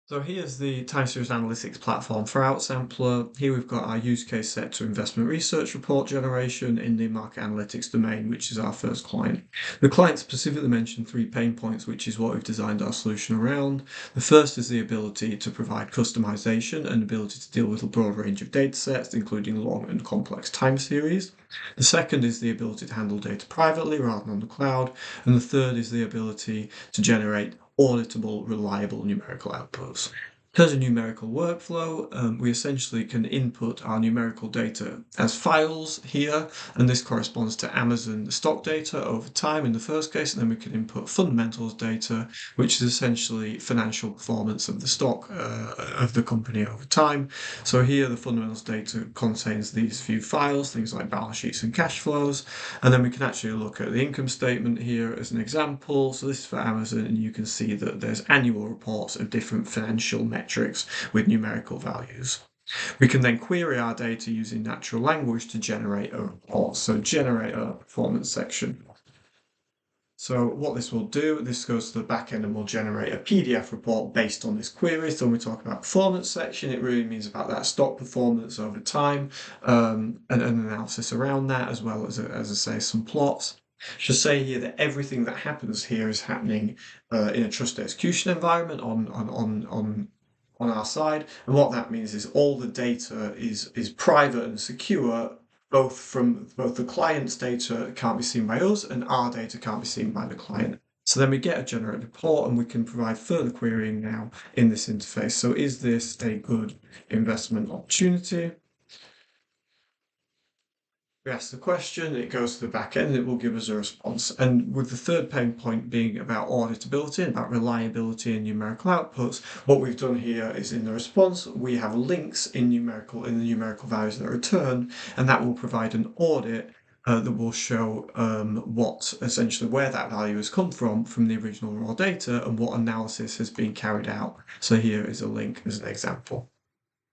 So here's the time series analytics platform for Outsampler. Here we've got our use case set to investment research report generation in the market analytics domain, which is our first client. The client specifically mentioned 3 pain points, which is what we've designed our solution around. The first is the ability to provide customization and ability to deal with a broad range of data sets, including long and complex time series. The second is the ability to handle data privately rather than on the cloud. And the third is the ability to generate auditable, reliable numerical outputs. In terms of numerical workflow, we essentially can input our numerical data as files here, and this corresponds to Amazon stock data over time in the first case, and then we can input fundamentals data, which is essentially financial performance of the stock of the company over time. So here the fundamentals data contains these few files, things like balance sheets and cash flows, and then we can actually look at the income statement here as an example. So this is for Amazon, and you can see that there's annual reports of different financial metrics with numerical values. We can then query our data using natural language to generate a report. So generate a performance section. So what this will do, this goes to the back end and will generate a PDF report based on this query. So when we talk about performance section, it really means about that stock performance over time, and an analysis around that, as well as I say, some plots. Should say here that everything that happens here is happening in a trust execution environment on our side, and what that means is all the data is private and secure, both the client's data can't be seen by us and our data can't be seen by the client. So then we get a generated report and we can provide further querying now in this interface. So is this a good investment opportunity? We ask the question, it goes to the back end, it will give us a response. And with the third pain point being about auditability, about reliability and numerical outputs, what we've done here is in the response, we have links in the numerical values that are returned, and that will provide an audit that will show where that value has come from the original raw data and what analysis has been carried out. So here is a link as an example.